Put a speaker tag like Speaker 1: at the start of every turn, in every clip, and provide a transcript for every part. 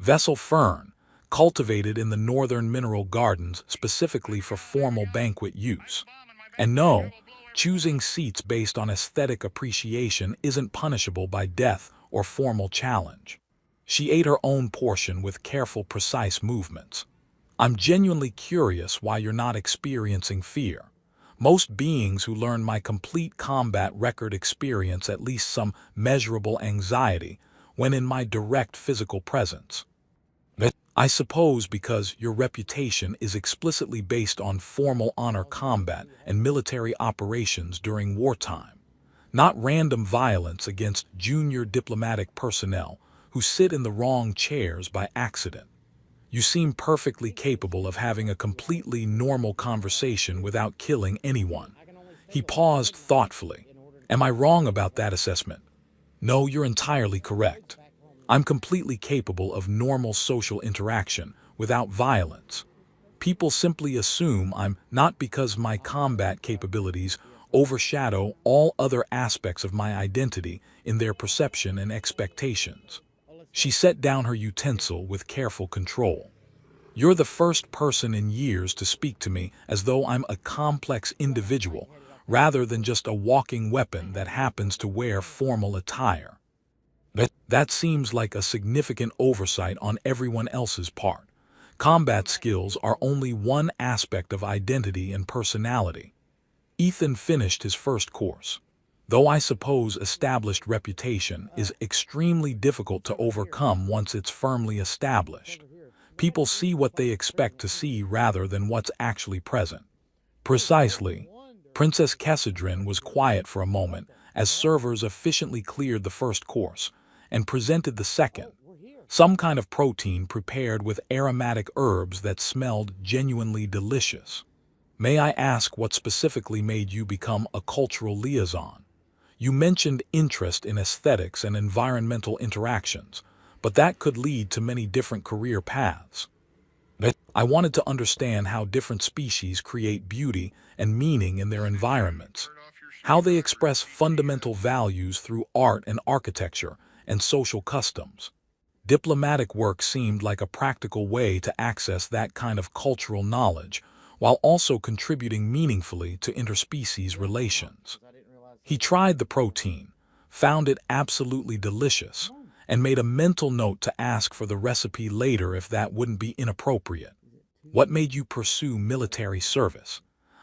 Speaker 1: Vessel fern, cultivated in the northern mineral gardens specifically for formal banquet use. And no, choosing seats based on aesthetic appreciation isn't punishable by death or formal challenge. She ate her own portion with careful, precise movements. I'm genuinely curious why you're not experiencing fear. Most beings who learn my complete combat record experience at least some measurable anxiety when in my direct physical presence. I suppose because your reputation is explicitly based on formal honor combat and military operations during wartime, not random violence against junior diplomatic personnel who sit in the wrong chairs by accident. You seem perfectly capable of having a completely normal conversation without killing anyone. He paused thoughtfully. Am I wrong about that assessment? No, you're entirely correct. I'm completely capable of normal social interaction without violence. People simply assume I'm not because my combat capabilities overshadow all other aspects of my identity in their perception and expectations. She set down her utensil with careful control. You're the first person in years to speak to me as though I'm a complex individual rather than just a walking weapon that happens to wear formal attire. That seems like a significant oversight on everyone else's part. Combat skills are only one aspect of identity and personality. Ethan finished his first course. Though I suppose established reputation is extremely difficult to overcome once it's firmly established. People see what they expect to see rather than what's actually present. Precisely. Princess Kessadrin was quiet for a moment as servers efficiently cleared the first course and presented the second, some kind of protein prepared with aromatic herbs that smelled genuinely delicious. May I ask what specifically made you become a cultural liaison? You mentioned interest in aesthetics and environmental interactions, but that could lead to many different career paths. I wanted to understand how different species create beauty and meaning in their environments, how they express fundamental values through art and architecture and social customs. Diplomatic work seemed like a practical way to access that kind of cultural knowledge while also contributing meaningfully to interspecies relations. He tried the protein, found it absolutely delicious, and made a mental note to ask for the recipe later if that wouldn't be inappropriate. What made you pursue military service?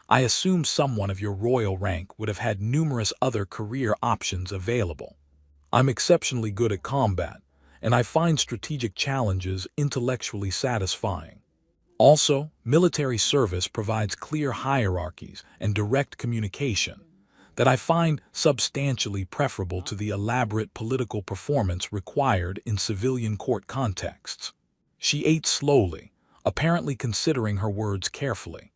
Speaker 1: I assume someone of your royal rank would have had numerous other career options available. I'm exceptionally good at combat, and I find strategic challenges intellectually satisfying. Also, military service provides clear hierarchies and direct communication that I find substantially preferable to the elaborate political performance required in civilian court contexts. She ate slowly, apparently considering her words carefully.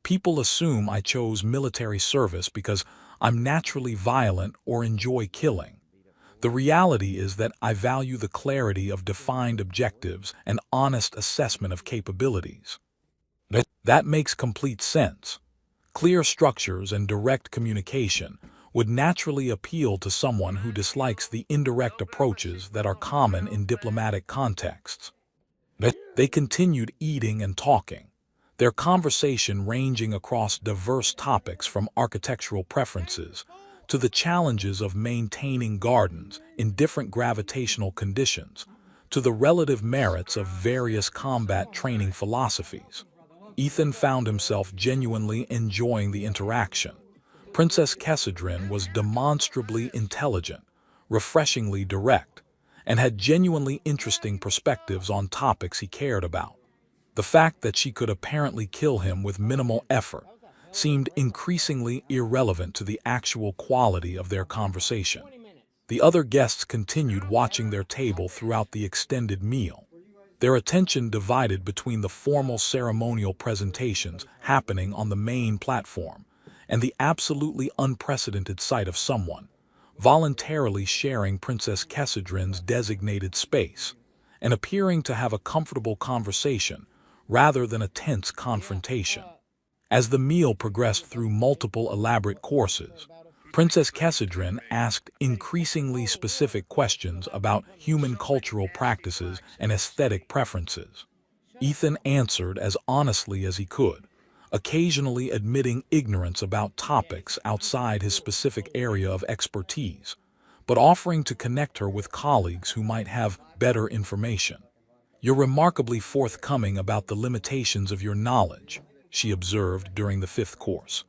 Speaker 1: People assume I chose military service because I'm naturally violent or enjoy killing. The reality is that I value the clarity of defined objectives and honest assessment of capabilities. That makes complete sense. Clear structures and direct communication would naturally appeal to someone who dislikes the indirect approaches that are common in diplomatic contexts. They continued eating and talking, their conversation ranging across diverse topics from architectural preferences to the challenges of maintaining gardens in different gravitational conditions, to the relative merits of various combat training philosophies. Ethan found himself genuinely enjoying the interaction. Princess Kessadrin was demonstrably intelligent, refreshingly direct, and had genuinely interesting perspectives on topics he cared about. The fact that she could apparently kill him with minimal effort seemed increasingly irrelevant to the actual quality of their conversation. The other guests continued watching their table throughout the extended meal, their attention divided between the formal ceremonial presentations happening on the main platform and the absolutely unprecedented sight of someone voluntarily sharing Princess Kessadrin's designated space and appearing to have a comfortable conversation rather than a tense confrontation. As the meal progressed through multiple elaborate courses, Princess Kessedrin asked increasingly specific questions about human cultural practices and aesthetic preferences. Ethan answered as honestly as he could, occasionally admitting ignorance about topics outside his specific area of expertise, but offering to connect her with colleagues who might have better information. "You're remarkably forthcoming about the limitations of your knowledge," she observed during the fifth course.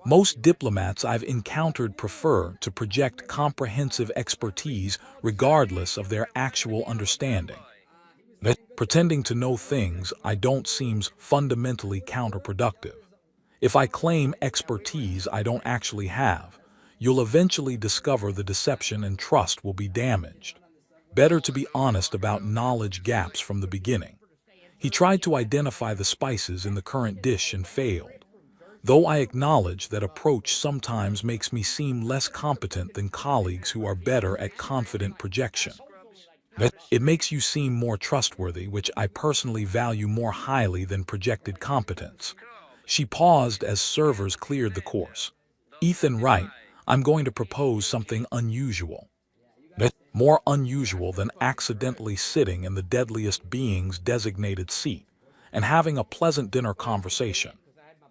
Speaker 1: "Most diplomats I've encountered prefer to project comprehensive expertise regardless of their actual understanding. Pretending to know things I don't seems fundamentally counterproductive. If I claim expertise I don't actually have, you'll eventually discover the deception and trust will be damaged. Better to be honest about knowledge gaps from the beginning." He tried to identify the spices in the current dish and failed. "Though I acknowledge that approach sometimes makes me seem less competent than colleagues who are better at confident projection. It makes you seem more trustworthy, which I personally value more highly than projected competence." She paused as servers cleared the course. "Ethan, right, I'm going to propose something unusual. More unusual than accidentally sitting in the deadliest being's designated seat and having a pleasant dinner conversation."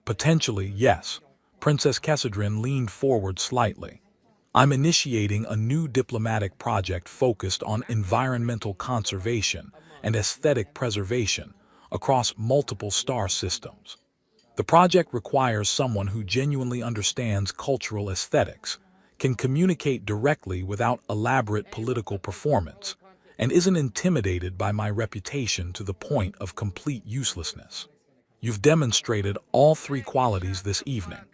Speaker 1: "Potentially, yes." Princess Kessedrin leaned forward slightly. "I'm initiating a new diplomatic project focused on environmental conservation and aesthetic preservation across multiple star systems. The project requires someone who genuinely understands cultural aesthetics, can communicate directly without elaborate political performance, and isn't intimidated by my reputation to the point of complete uselessness. You've demonstrated all three qualities this evening.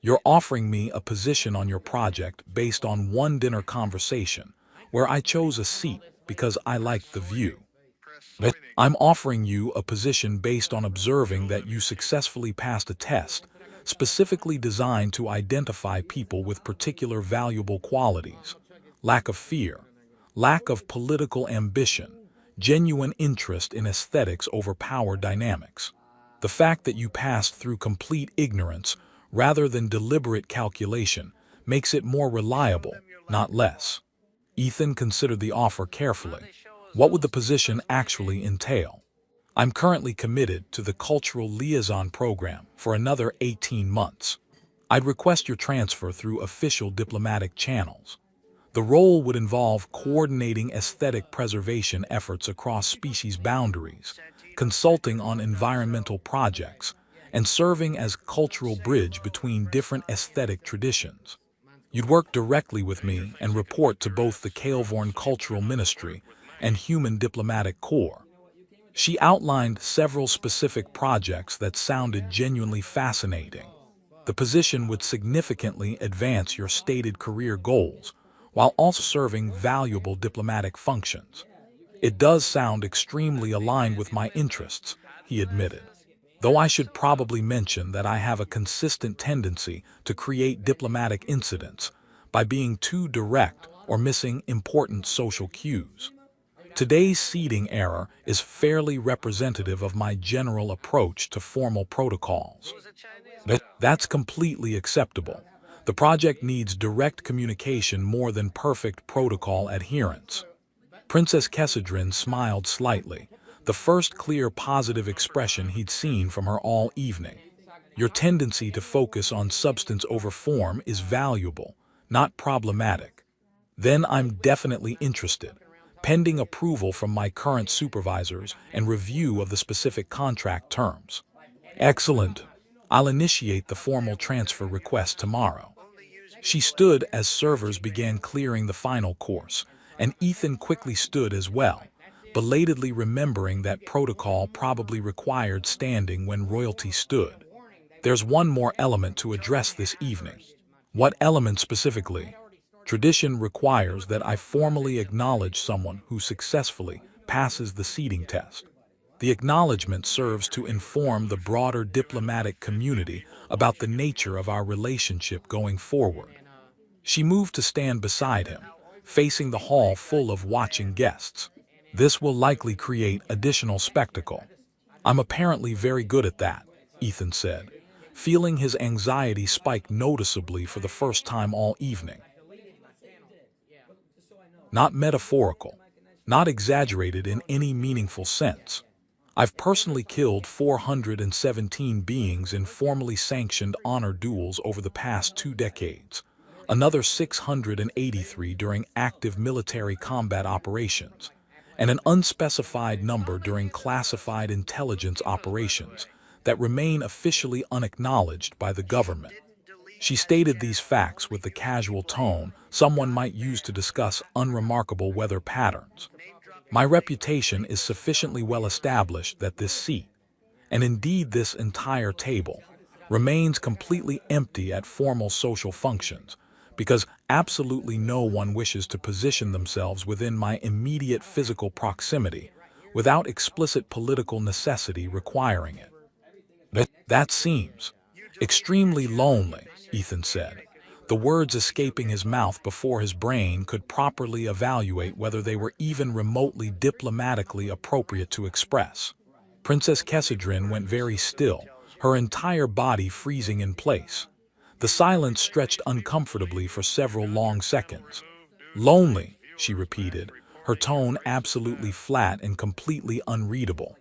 Speaker 1: You're offering me a position on your project based on one dinner conversation where I chose a seat because I liked the view. I'm offering you a position based on observing that you successfully passed a test specifically designed to identify people with particular valuable qualities: lack of fear, lack of political ambition, genuine interest in aesthetics over power dynamics. The fact that you passed through complete ignorance rather than deliberate calculation makes it more reliable, not less." Ethan considered the offer carefully. What would the position actually entail? "I'm currently committed to the Cultural Liaison Program for another 18 months. I'd request your transfer through official diplomatic channels. The role would involve coordinating aesthetic preservation efforts across species boundaries, consulting on environmental projects, and serving as cultural bridge between different aesthetic traditions. You'd work directly with me and report to both the Kaelvorn Cultural Ministry and Human Diplomatic Corps." She outlined several specific projects that sounded genuinely fascinating. "The position would significantly advance your stated career goals, while also serving valuable diplomatic functions." "It does sound extremely aligned with my interests," he admitted. "Though I should probably mention that I have a consistent tendency to create diplomatic incidents by being too direct or missing important social cues. Today's seating error is fairly representative of my general approach to formal protocols." "That's completely acceptable. The project needs direct communication more than perfect protocol adherence." Princess Kessedrin smiled slightly, the first clear positive expression he'd seen from her all evening. "Your tendency to focus on substance over form is valuable, not problematic. Then I'm definitely interested, pending approval from my current supervisors and review of the specific contract terms." "Excellent. I'll initiate the formal transfer request tomorrow." She stood as servers began clearing the final course, and Ethan quickly stood as well, belatedly remembering that protocol probably required standing when royalty stood. "There's one more element to address this evening." "What element specifically?" "Tradition requires that I formally acknowledge someone who successfully passes the seating test. The acknowledgement serves to inform the broader diplomatic community about the nature of our relationship going forward." She moved to stand beside him, facing the hall full of watching guests. "This will likely create additional spectacle." "I'm apparently very good at that," Ethan said, feeling his anxiety spike noticeably for the first time all evening. Not metaphorical, not exaggerated in any meaningful sense. I've personally killed 417 beings in formally sanctioned honor duels over the past 2 decades, another 683 during active military combat operations, and an unspecified number during classified intelligence operations that remain officially unacknowledged by the government. She stated these facts with the casual tone someone might use to discuss unremarkable weather patterns. My reputation is sufficiently well established that this seat, and indeed this entire table, remains completely empty at formal social functions, because absolutely no one wishes to position themselves within my immediate physical proximity without explicit political necessity requiring it. That seems extremely lonely, Ethan said, the words escaping his mouth before his brain could properly evaluate whether they were even remotely diplomatically appropriate to express. Princess Kessedrin went very still, her entire body freezing in place. The silence stretched uncomfortably for several long seconds. Lonely, she repeated, her tone absolutely flat and completely unreadable.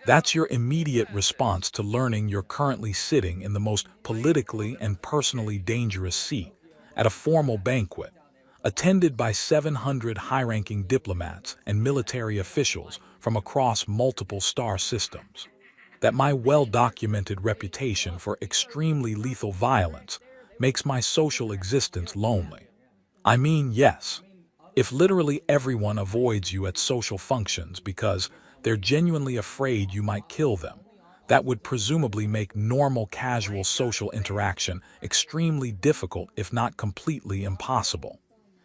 Speaker 1: That's your immediate response to learning you're currently sitting in the most politically and personally dangerous seat at a formal banquet, attended by 700 high-ranking diplomats and military officials from across multiple star systems. That my well-documented reputation for extremely lethal violence makes my social existence lonely. I mean, yes, if literally everyone avoids you at social functions because they're genuinely afraid you might kill them, that would presumably make normal casual social interaction extremely difficult if not completely impossible.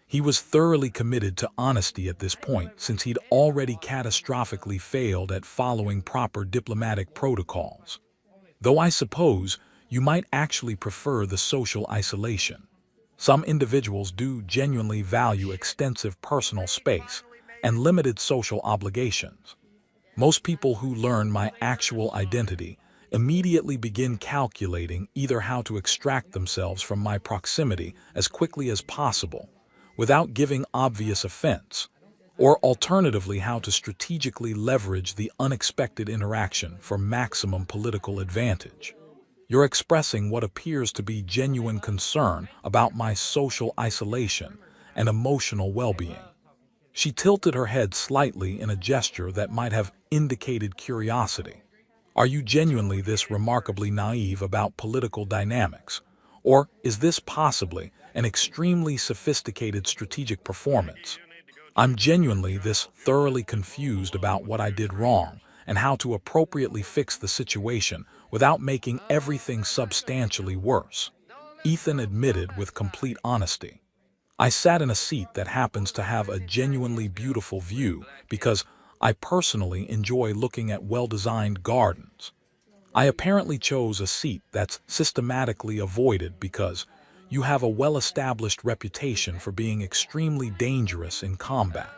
Speaker 1: He was thoroughly committed to honesty at this point since he'd already catastrophically failed at following proper diplomatic protocols. Though I suppose you might actually prefer the social isolation. Some individuals do genuinely value extensive personal space and limited social obligations. Most people who learn my actual identity immediately begin calculating either how to extract themselves from my proximity as quickly as possible without giving obvious offense, or alternatively how to strategically leverage the unexpected interaction for maximum political advantage. You're expressing what appears to be genuine concern about my social isolation and emotional well-being. She tilted her head slightly in a gesture that might have indicated curiosity. Are you genuinely this remarkably naive about political dynamics? Or is this possibly an extremely sophisticated strategic performance? I'm genuinely this thoroughly confused about what I did wrong and how to appropriately fix the situation without making everything substantially worse, Ethan admitted with complete honesty. I sat in a seat that happens to have a genuinely beautiful view because I personally enjoy looking at well-designed gardens. I apparently chose a seat that's systematically avoided because you have a well-established reputation for being extremely dangerous in combat.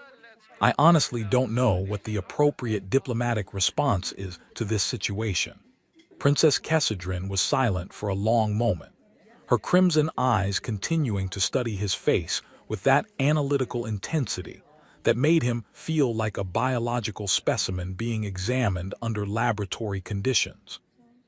Speaker 1: I honestly don't know what the appropriate diplomatic response is to this situation. Princess Kessedrin was silent for a long moment, her crimson eyes continuing to study his face with that analytical intensity that made him feel like a biological specimen being examined under laboratory conditions.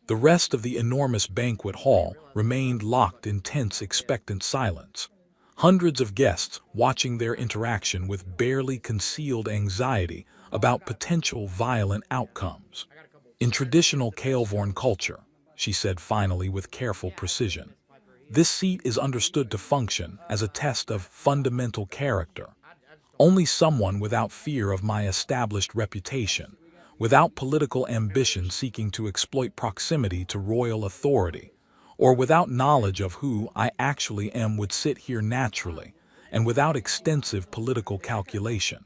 Speaker 1: The rest of the enormous banquet hall remained locked in tense, expectant silence. Hundreds of guests watching their interaction with barely concealed anxiety about potential violent outcomes. In traditional Kaelvorn culture, she said finally with careful precision, this seat is understood to function as a test of fundamental character. Only someone without fear of my established reputation, without political ambition seeking to exploit proximity to royal authority, or without knowledge of who I actually am would sit here naturally, and without extensive political calculation.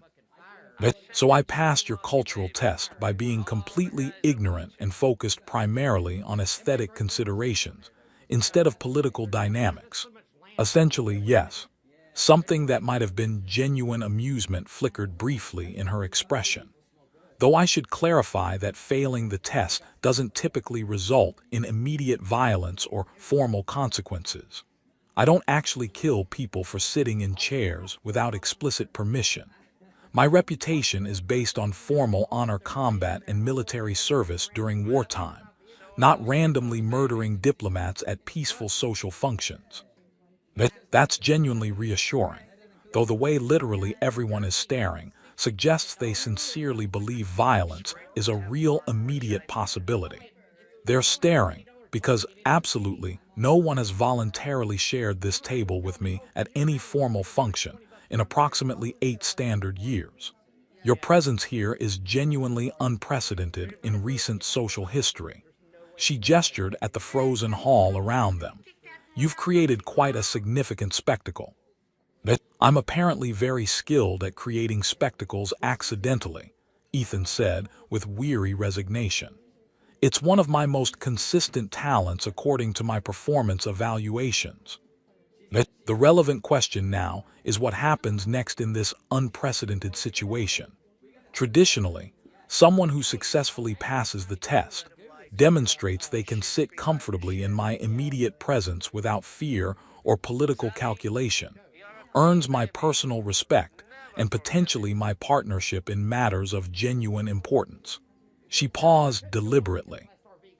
Speaker 1: So I passed your cultural test by being completely ignorant and focused primarily on aesthetic considerations, instead of political dynamics. Essentially, yes. Something that might have been genuine amusement flickered briefly in her expression. Though I should clarify that failing the test doesn't typically result in immediate violence or formal consequences. I don't actually kill people for sitting in chairs without explicit permission. My reputation is based on formal honor combat and military service during wartime, not randomly murdering diplomats at peaceful social functions. That's genuinely reassuring, though the way literally everyone is staring suggests they sincerely believe violence is a real immediate possibility. They're staring because absolutely no one has voluntarily shared this table with me at any formal function in approximately 8 standard years. Your presence here is genuinely unprecedented in recent social history. She gestured at the frozen hall around them. You've created quite a significant spectacle. I'm apparently very skilled at creating spectacles accidentally, Ethan said with weary resignation. It's one of my most consistent talents according to my performance evaluations. The relevant question now is what happens next in this unprecedented situation. Traditionally, someone who successfully passes the test demonstrates they can sit comfortably in my immediate presence without fear or political calculation, earns my personal respect, and potentially my partnership in matters of genuine importance. She paused deliberately.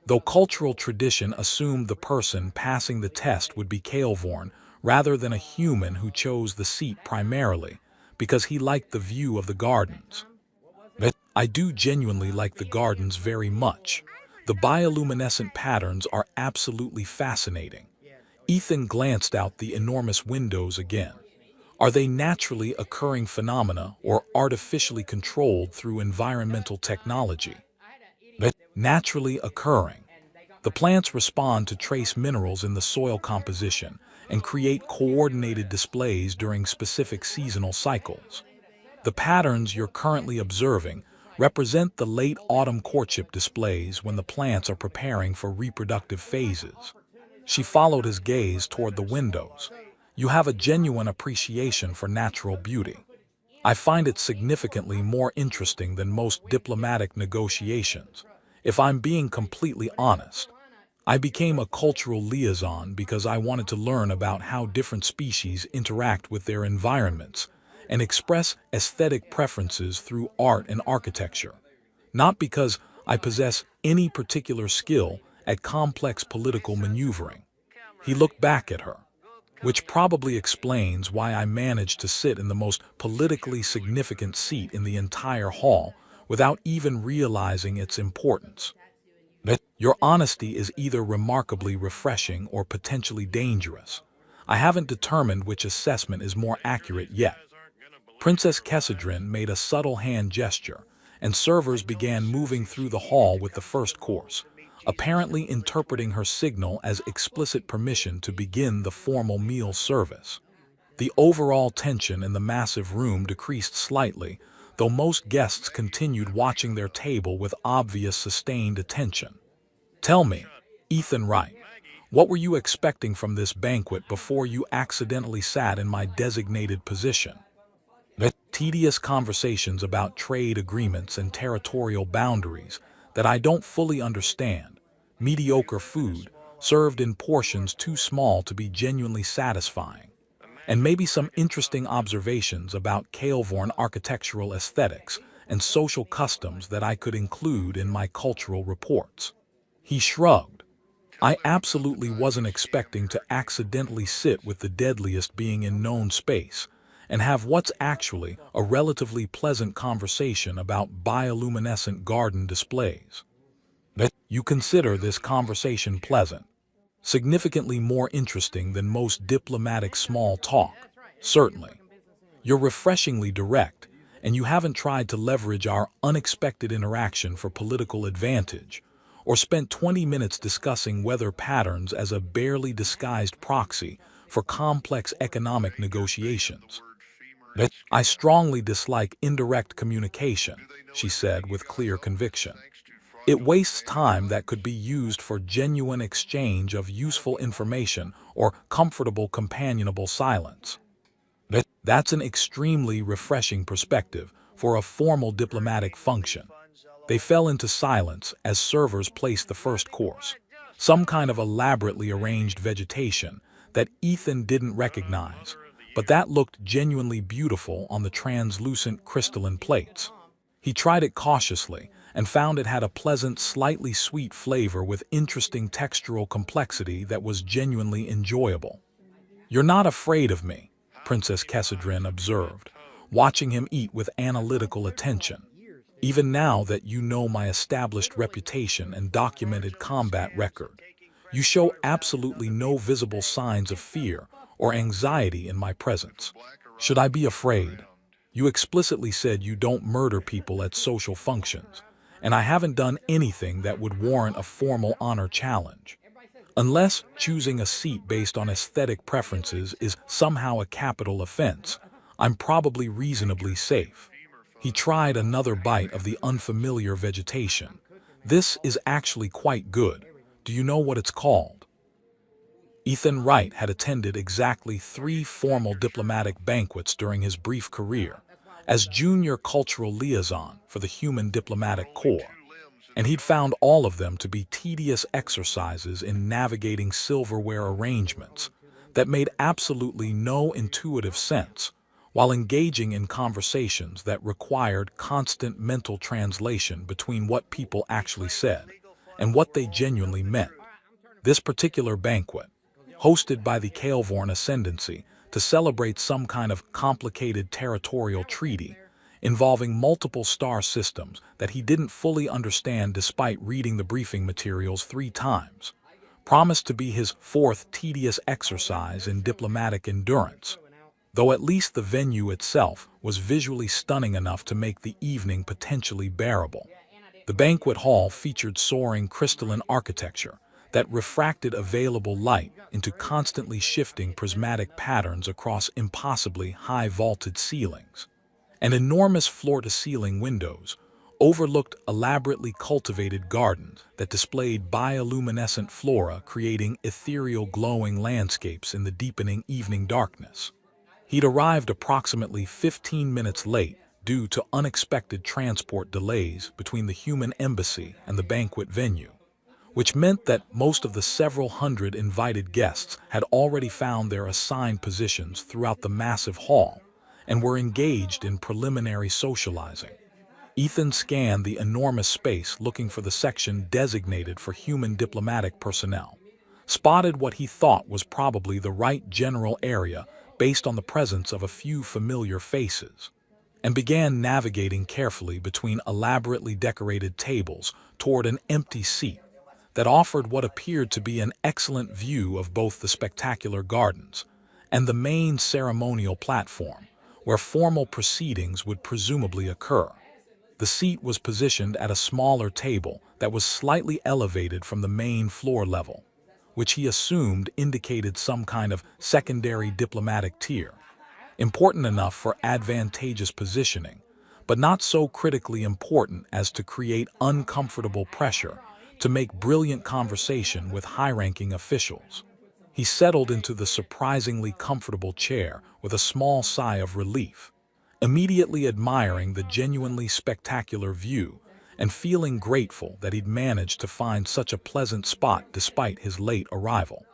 Speaker 1: Though cultural tradition assumed the person passing the test would be Kaelvorn rather than a human who chose the seat primarily because he liked the view of the gardens. But I do genuinely like the gardens very much. The bioluminescent patterns are absolutely fascinating. Ethan glanced out the enormous windows again. Are they naturally occurring phenomena or artificially controlled through environmental technology? But naturally occurring. The plants respond to trace minerals in the soil composition and create coordinated displays during specific seasonal cycles. The patterns you're currently observing represent the late autumn courtship displays when the plants are preparing for reproductive phases. She followed his gaze toward the windows. You have a genuine appreciation for natural beauty. I find it significantly more interesting than most diplomatic negotiations. If I'm being completely honest, I became a cultural liaison because I wanted to learn about how different species interact with their environments and express aesthetic preferences through art and architecture, not because I possess any particular skill at complex political maneuvering. He looked back at her, which probably explains why I managed to sit in the most politically significant seat in the entire hall without even realizing its importance. Your honesty is either remarkably refreshing or potentially dangerous. I haven't determined which assessment is more accurate yet. Princess Kessedrin made a subtle hand gesture, and servers began moving through the hall with the first course, apparently interpreting her signal as explicit permission to begin the formal meal service. The overall tension in the massive room decreased slightly, though most guests continued watching their table with obvious sustained attention. Tell me, Ethan Wright, what were you expecting from this banquet before you accidentally sat in my designated position? Tedious conversations about trade agreements and territorial boundaries that I don't fully understand, mediocre food served in portions too small to be genuinely satisfying, and maybe some interesting observations about Kaelvorn architectural aesthetics and social customs that I could include in my cultural reports. He shrugged. I absolutely wasn't expecting to accidentally sit with the Deadliest being in known space and have what's actually a relatively pleasant conversation about bioluminescent garden displays. But you consider this conversation pleasant, significantly more interesting than most diplomatic small talk, certainly. You're refreshingly direct, and you haven't tried to leverage our unexpected interaction for political advantage, or spent 20 minutes discussing weather patterns as a barely disguised proxy for complex economic negotiations. But I strongly dislike indirect communication, she said with clear conviction. It wastes time that could be used for genuine exchange of useful information or comfortable companionable silence. That's an extremely refreshing perspective for a formal diplomatic function. They fell into silence as servers placed the first course, some kind of elaborately arranged vegetation that Ethan didn't recognize, but that looked genuinely beautiful on the translucent crystalline plates. He tried it cautiously and found it had a pleasant, slightly sweet flavor with interesting textural complexity that was genuinely enjoyable. "You're not afraid of me," Princess Kessedrin observed, watching him eat with analytical attention. "Even now that you know my established reputation and documented combat record, you show absolutely no visible signs of fear or anxiety in my presence. Should I be afraid? You explicitly said you don't murder people at social functions, and I haven't done anything that would warrant a formal honor challenge. Unless choosing a seat based on aesthetic preferences is somehow a capital offense, I'm probably reasonably safe." He tried another bite of the unfamiliar vegetation. "This is actually quite good. Do you know what it's called?" Ethan Wright had attended exactly 3 formal diplomatic banquets during his brief career as junior cultural liaison for the Human Diplomatic Corps, and he'd found all of them to be tedious exercises in navigating silverware arrangements that made absolutely no intuitive sense, while engaging in conversations that required constant mental translation between what people actually said and what they genuinely meant. This particular banquet, hosted by the Kaelvorn Ascendancy to celebrate some kind of complicated territorial treaty involving multiple star systems that he didn't fully understand despite reading the briefing materials 3 times, promised to be his 4th tedious exercise in diplomatic endurance, though at least the venue itself was visually stunning enough to make the evening potentially bearable. The banquet hall featured soaring crystalline architecture that refracted available light into constantly shifting prismatic patterns across impossibly high vaulted ceilings, and enormous floor-to-ceiling windows overlooked elaborately cultivated gardens that displayed bioluminescent flora creating ethereal glowing landscapes in the deepening evening darkness. He'd arrived approximately 15 minutes late due to unexpected transport delays between the human embassy and the banquet venue, which meant that most of the several hundred invited guests had already found their assigned positions throughout the massive hall and were engaged in preliminary socializing. Ethan scanned the enormous space looking for the section designated for human diplomatic personnel, spotted what he thought was probably the right general area based on the presence of a few familiar faces, and began navigating carefully between elaborately decorated tables toward an empty seat that offered what appeared to be an excellent view of both the spectacular gardens and the main ceremonial platform, where formal proceedings would presumably occur. The seat was positioned at a smaller table that was slightly elevated from the main floor level, which he assumed indicated some kind of secondary diplomatic tier, important enough for advantageous positioning, but not so critically important as to create uncomfortable pressure to make brilliant conversation with high-ranking officials. He settled into the surprisingly comfortable chair with a small sigh of relief, immediately admiring the genuinely spectacular view and feeling grateful that he'd managed to find such a pleasant spot despite his late arrival.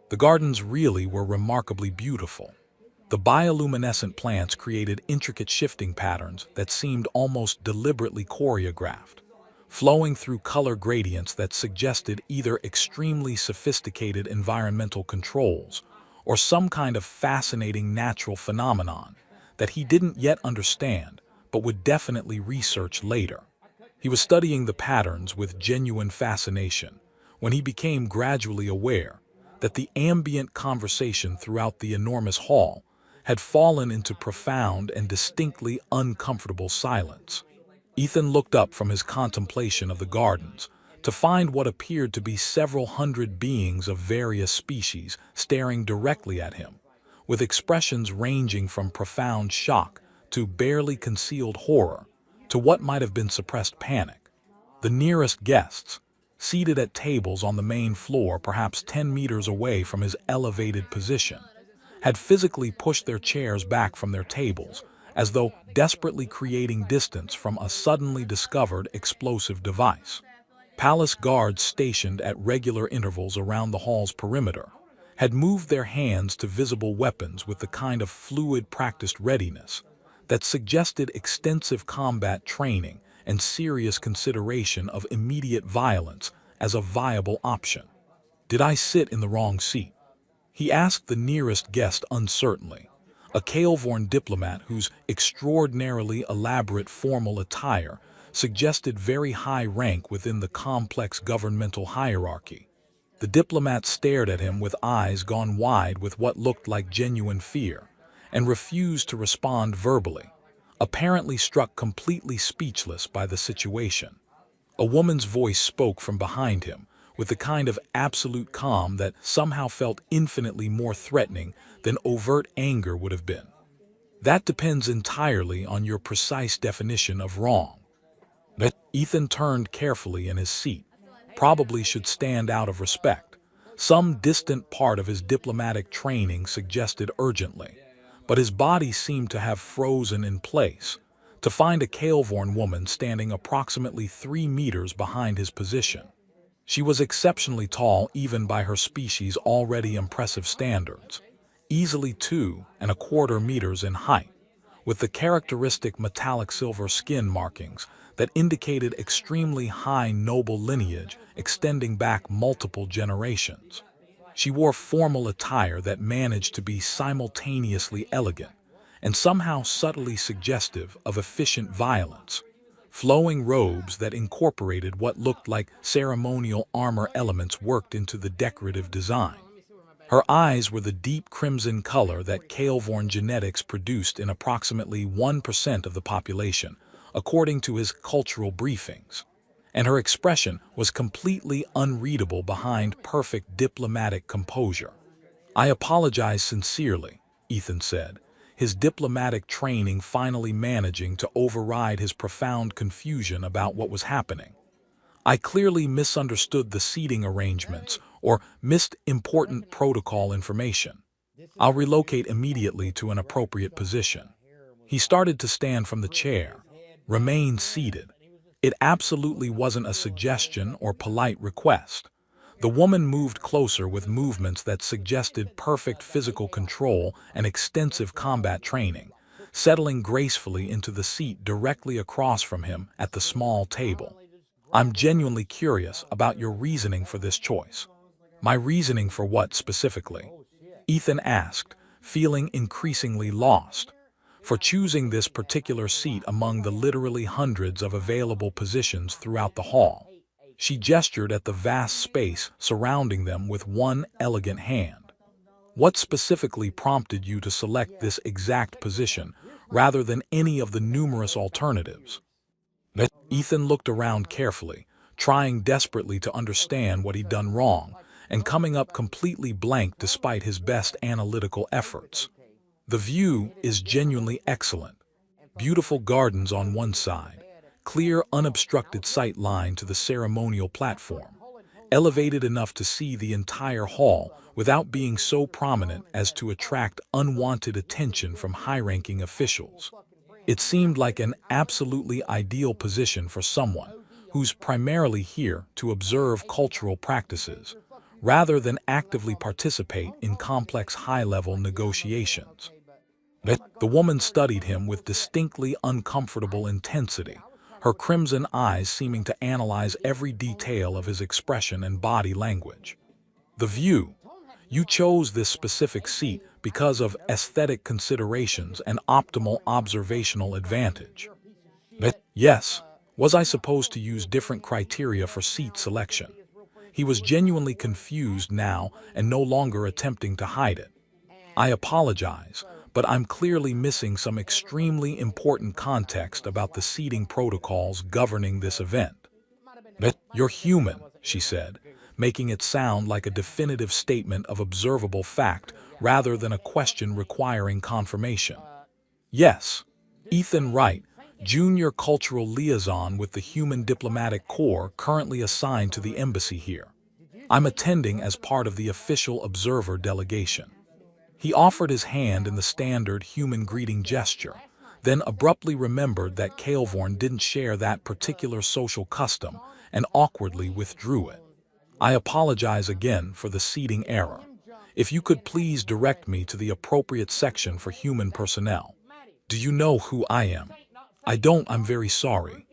Speaker 1: The gardens really were remarkably beautiful. The bioluminescent plants created intricate shifting patterns that seemed almost deliberately choreographed, flowing through color gradients that suggested either extremely sophisticated environmental controls or some kind of fascinating natural phenomenon that he didn't yet understand but would definitely research later. He was studying the patterns with genuine fascination when he became gradually aware that the ambient conversation throughout the enormous hall had fallen into profound and distinctly uncomfortable silence. Ethan looked up from his contemplation of the gardens to find what appeared to be several hundred beings of various species staring directly at him, with expressions ranging from profound shock to barely concealed horror to what might have been suppressed panic. The nearest guests, seated at tables on the main floor perhaps 10 meters away from his elevated position, had physically pushed their chairs back from their tables as though desperately creating distance from a suddenly discovered explosive device. Palace guards stationed at regular intervals around the hall's perimeter had moved their hands to visible weapons with the kind of fluid practiced readiness that suggested extensive combat training and serious consideration of immediate violence as a viable option. "Did I sit in the wrong seat?" he asked the nearest guest uncertainly, a Kaelvorn diplomat whose extraordinarily elaborate formal attire suggested very high rank within the complex governmental hierarchy. The diplomat stared at him with eyes gone wide with what looked like genuine fear, and refused to respond verbally, apparently struck completely speechless by the situation. A woman's voice spoke from behind him, with the kind of absolute calm that somehow felt infinitely more threatening than overt anger would have been. "That depends entirely on your precise definition of wrong." Ethan turned carefully in his seat, probably should stand out of respect. Some distant part of his diplomatic training suggested urgently, but his body seemed to have frozen in place, to find a Kaelvorn woman standing approximately 3 meters behind his position. She was exceptionally tall even by her species' already impressive standards, easily 2¼ meters in height, with the characteristic metallic silver skin markings that indicated extremely high noble lineage extending back multiple generations. She wore formal attire that managed to be simultaneously elegant and somehow subtly suggestive of efficient violence, flowing robes that incorporated what looked like ceremonial armor elements worked into the decorative design. Her eyes were the deep crimson color that Kaelvorn genetics produced in approximately 1% of the population, according to his cultural briefings, and her expression was completely unreadable behind perfect diplomatic composure. "I apologize sincerely," Ethan said, his diplomatic training finally managing to override his profound confusion about what was happening. "I clearly misunderstood the seating arrangements or missed important protocol information. I'll relocate immediately to an appropriate position." He started to stand from the chair, remain seated. It absolutely wasn't a suggestion or polite request. The woman moved closer with movements that suggested perfect physical control and extensive combat training, settling gracefully into the seat directly across from him at the small table. "I'm genuinely curious about your reasoning for this choice." "My reasoning for what specifically?" Ethan asked, feeling increasingly lost. "For choosing this particular seat among the literally hundreds of available positions throughout the hall." She gestured at the vast space surrounding them with one elegant hand. "What specifically prompted you to select this exact position rather than any of the numerous alternatives?" Ethan looked around carefully, trying desperately to understand what he'd done wrong, and coming up completely blank despite his best analytical efforts. "The view is genuinely excellent. Beautiful gardens on one side, clear unobstructed sight line to the ceremonial platform, elevated enough to see the entire hall without being so prominent as to attract unwanted attention from high-ranking officials. It seemed like an absolutely ideal position for someone who's primarily here to observe cultural practices, rather than actively participate in complex high-level negotiations." The woman studied him with distinctly uncomfortable intensity, her crimson eyes seeming to analyze every detail of his expression and body language. "The view. You chose this specific seat because of aesthetic considerations and optimal observational advantage." "Yes. Was I supposed to use different criteria for seat selection?" He was genuinely confused now and no longer attempting to hide it. "I apologize, but I'm clearly missing some extremely important context about the seating protocols governing this event." "You're human," she said, making it sound like a definitive statement of observable fact rather than a question requiring confirmation. "Yes. Ethan Wright, Junior Cultural Liaison with the Human Diplomatic Corps currently assigned to the embassy here. I'm attending as part of the official observer delegation." He offered his hand in the standard human greeting gesture, then abruptly remembered that Kaelvorn didn't share that particular social custom and awkwardly withdrew it. I apologize again for the seating error. If you could please direct me to the appropriate section for human personnel. Do you know who I am? I don't, I'm very sorry.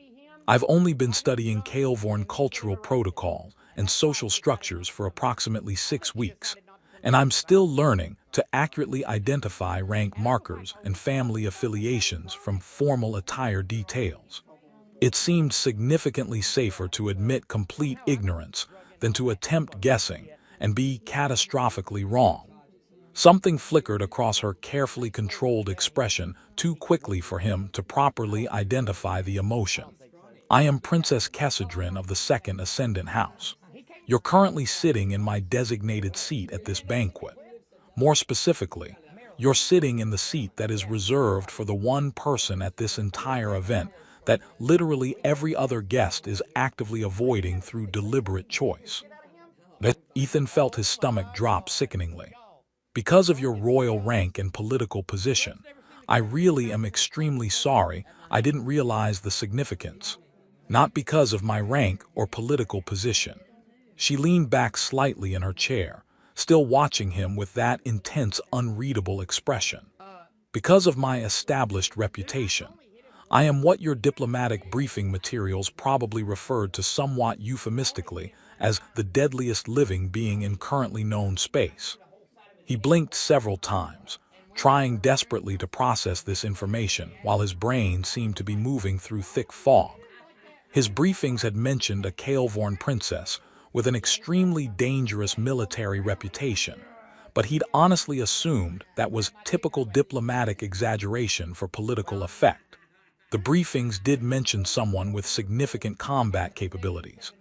Speaker 1: I've only been studying Kaelvorn cultural protocol and social structures for approximately 6 weeks, and I'm still learning to accurately identify rank markers and family affiliations from formal attire details. It seemed significantly safer to admit complete ignorance than to attempt guessing and be catastrophically wrong. Something flickered across her carefully controlled expression too quickly for him to properly identify the emotion. I am Princess Kessedrin of the Second Ascendant House. You're currently sitting in my designated seat at this banquet. More specifically, you're sitting in the seat that is reserved for the one person at this entire event that literally every other guest is actively avoiding through deliberate choice. Ethan felt his stomach drop sickeningly. Because of your royal rank and political position, I really am extremely sorry I didn't realize the significance. Not because of my rank or political position. She leaned back slightly in her chair, still watching him with that intense, unreadable expression. Because of my established reputation, I am what your diplomatic briefing materials probably referred to somewhat euphemistically as the deadliest living being in currently known space. He blinked several times, trying desperately to process this information while his brain seemed to be moving through thick fog. His briefings had mentioned a Kaelvorn princess with an extremely dangerous military reputation, but he'd honestly assumed that was typical diplomatic exaggeration for political effect. The briefings did mention someone with significant combat capabilities,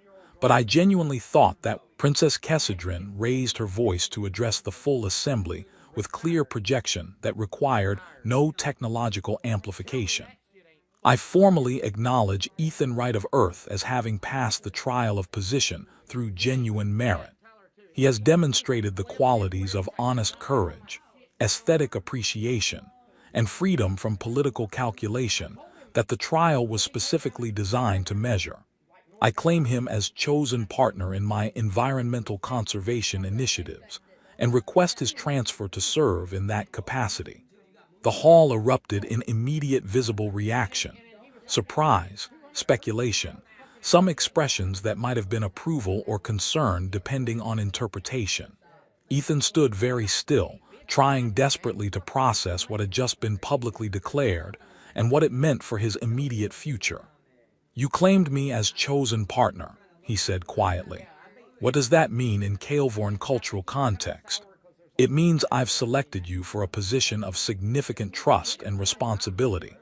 Speaker 1: but I genuinely thought that Princess Kessedrin raised her voice to address the full assembly with clear projection that required no technological amplification. I formally acknowledge Ethan Wright of Earth as having passed the trial of position through genuine merit. He has demonstrated the qualities of honest courage, aesthetic appreciation, and freedom from political calculation that the trial was specifically designed to measure. I claim him as chosen partner in my environmental conservation initiatives and request his transfer to serve in that capacity. The hall erupted in immediate visible reaction, surprise, speculation, some expressions that might have been approval or concern depending on interpretation. Ethan stood very still, trying desperately to process what had just been publicly declared and what it meant for his immediate future. You claimed me as chosen partner, he said quietly. What does that mean in Kaelvorn cultural context? It means I've selected you for a position of significant trust and responsibility,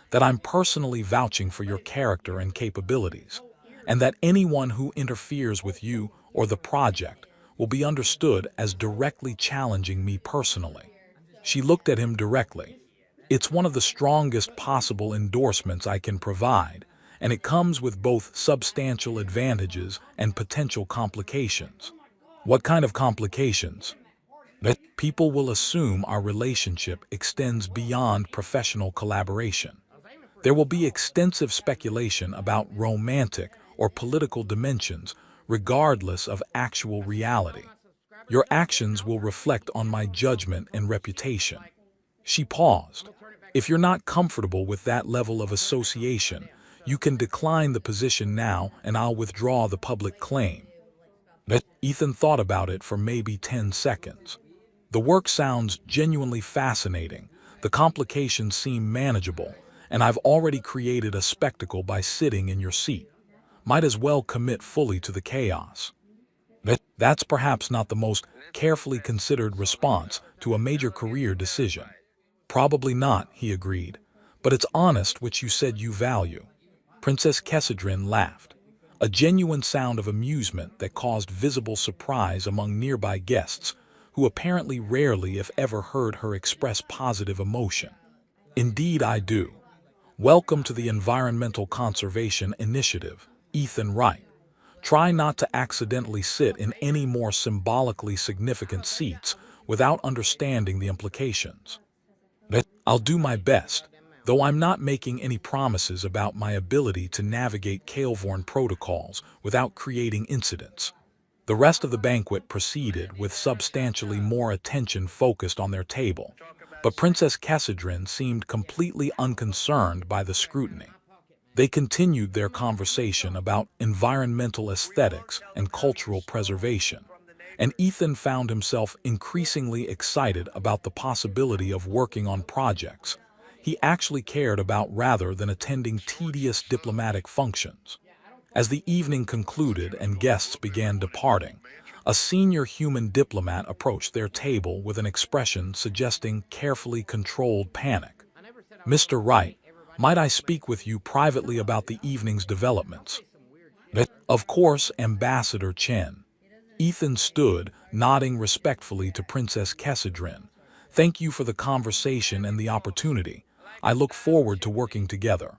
Speaker 1: that I'm personally vouching for your character and capabilities, and that anyone who interferes with you or the project will be understood as directly challenging me personally. She looked at him directly. It's one of the strongest possible endorsements I can provide, and it comes with both substantial advantages and potential complications. What kind of complications? That people will assume our relationship extends beyond professional collaboration. There will be extensive speculation about romantic or political dimensions, regardless of actual reality. Your actions will reflect on my judgment and reputation. She paused. If you're not comfortable with that level of association, you can decline the position now and I'll withdraw the public claim. Ethan thought about it for maybe 10 seconds. The work sounds genuinely fascinating, the complications seem manageable, and I've already created a spectacle by sitting in your seat. Might as well commit fully to the chaos. That's perhaps not the most carefully considered response to a major career decision. Probably not, he agreed, but it's honest, which you said you value. Princess Kessedrin laughed, a genuine sound of amusement that caused visible surprise among nearby guests, who apparently rarely, if ever, heard her express positive emotion. Indeed I do. Welcome to the Environmental Conservation Initiative, Ethan Wright. Try not to accidentally sit in any more symbolically significant seats without understanding the implications. I'll do my best. though I'm not making any promises about my ability to navigate Kael'vorn protocols without creating incidents. The rest of the banquet proceeded with substantially more attention focused on their table, but Princess Kessedrin seemed completely unconcerned by the scrutiny. They continued their conversation about environmental aesthetics and cultural preservation, and Ethan found himself increasingly excited about the possibility of working on projects he actually cared about rather than attending tedious diplomatic functions. As the evening concluded and guests began departing, a senior human diplomat approached their table with an expression suggesting carefully controlled panic. "Mr. Wright, might I speak with you privately about the evening's developments?" "Of course, Ambassador Chen." Ethan stood, nodding respectfully to Princess Kessedrin. "Thank you for the conversation and the opportunity. I look forward to working together."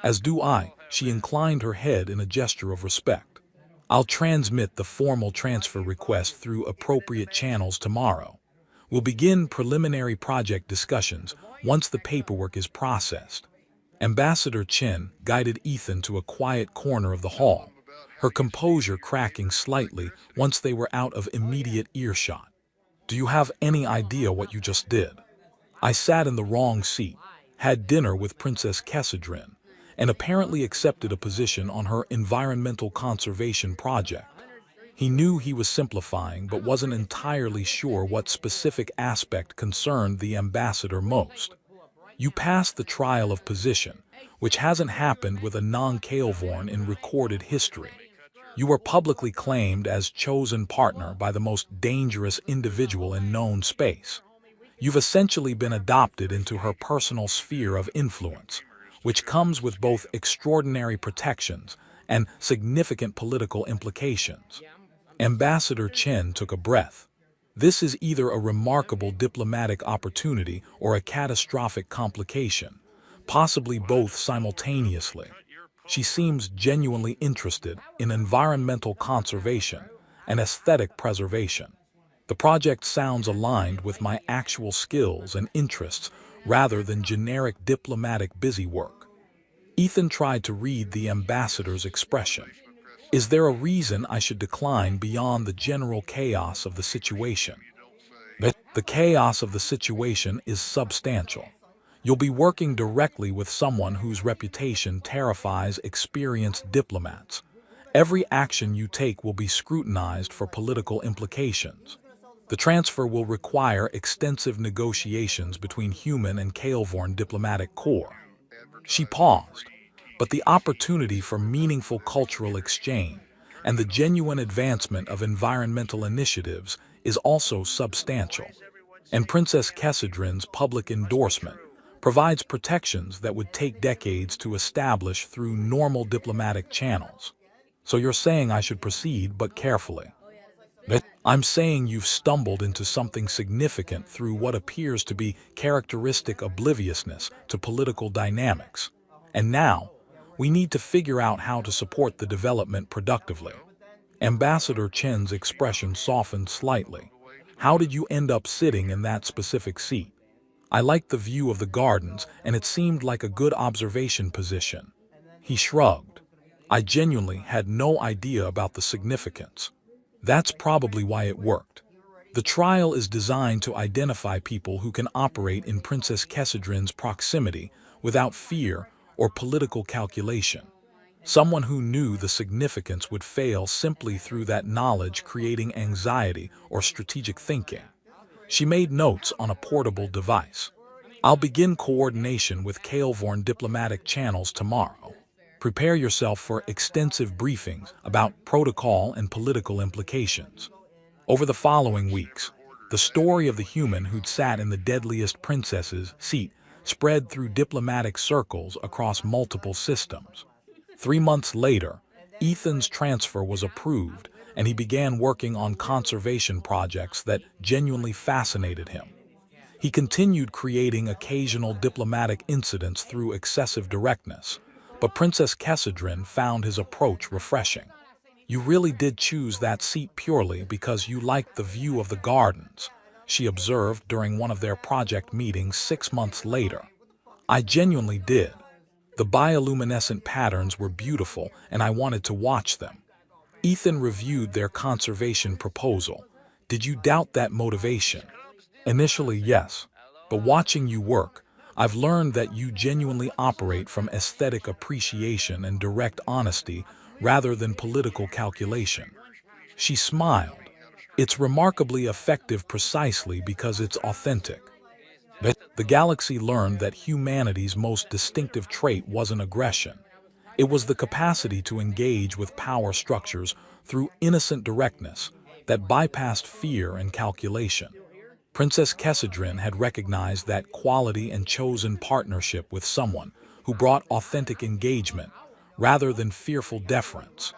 Speaker 1: "As do I," she inclined her head in a gesture of respect. "I'll transmit the formal transfer request through appropriate channels tomorrow. We'll begin preliminary project discussions once the paperwork is processed." Ambassador Chen guided Ethan to a quiet corner of the hall, her composure cracking slightly once they were out of immediate earshot. "Do you have any idea what you just did?" "I sat in the wrong seat, had dinner with Princess Kessedrin, and apparently accepted a position on her environmental conservation project." He knew he was simplifying but wasn't entirely sure what specific aspect concerned the ambassador most. "You passed the trial of position, which hasn't happened with a non-Kael'vorn in recorded history. You were publicly claimed as chosen partner by the most dangerous individual in known space. You've essentially been adopted into her personal sphere of influence, which comes with both extraordinary protections and significant political implications." Ambassador Chen took a breath. This is either a remarkable diplomatic opportunity or a catastrophic complication, possibly both simultaneously. She seems genuinely interested in environmental conservation and aesthetic preservation. The project sounds aligned with my actual skills and interests rather than generic diplomatic busywork. Ethan tried to read the ambassador's expression. "Is there a reason I should decline beyond the general chaos of the situation?" "The chaos of the situation is substantial. You'll be working directly with someone whose reputation terrifies experienced diplomats. Every action you take will be scrutinized for political implications. The transfer will require extensive negotiations between human and Kael'vorn diplomatic corps." She paused, but the opportunity for meaningful cultural exchange and the genuine advancement of environmental initiatives is also substantial. And Princess Kessedrin's public endorsement provides protections that would take decades to establish through normal diplomatic channels. "So you're saying I should proceed, but carefully?" "I'm saying you've stumbled into something significant through what appears to be characteristic obliviousness to political dynamics. And now, we need to figure out how to support the development productively." Ambassador Chen's expression softened slightly. "How did you end up sitting in that specific seat?" "I liked the view of the gardens, and it seemed like a good observation position." He shrugged. "I genuinely had no idea about the significance." "That's probably why it worked. The trial is designed to identify people who can operate in Princess Kessedrin's proximity without fear or political calculation. Someone who knew the significance would fail simply through that knowledge creating anxiety or strategic thinking." She made notes on a portable device. "I'll begin coordination with Kael'vorn diplomatic channels tomorrow. Prepare yourself for extensive briefings about protocol and political implications." Over the following weeks, the story of the human who'd sat in the Deadliest princess's seat spread through diplomatic circles across multiple systems. 3 months later, Ethan's transfer was approved, and he began working on conservation projects that genuinely fascinated him. He continued creating occasional diplomatic incidents through excessive directness, but Princess Kessedrin found his approach refreshing. "You really did choose that seat purely because you liked the view of the gardens," she observed during one of their project meetings 6 months later. I genuinely did. The bioluminescent patterns were beautiful, and I wanted to watch them. Ethan reviewed their conservation proposal. Did you doubt that motivation? Initially, yes. But watching you work, I've learned that you genuinely operate from aesthetic appreciation and direct honesty rather than political calculation. She smiled. It's remarkably effective precisely because it's authentic. The galaxy learned that humanity's most distinctive trait wasn't aggression. It was the capacity to engage with power structures through innocent directness that bypassed fear and calculation. Princess Kessedrin had recognized that quality and chosen partnership with someone who brought authentic engagement rather than fearful deference.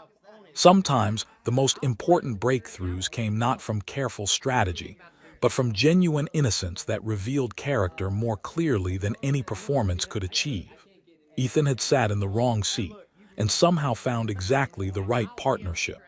Speaker 1: Sometimes the most important breakthroughs came not from careful strategy, but from genuine innocence that revealed character more clearly than any performance could achieve. Ethan had sat in the wrong seat and somehow found exactly the right partnership.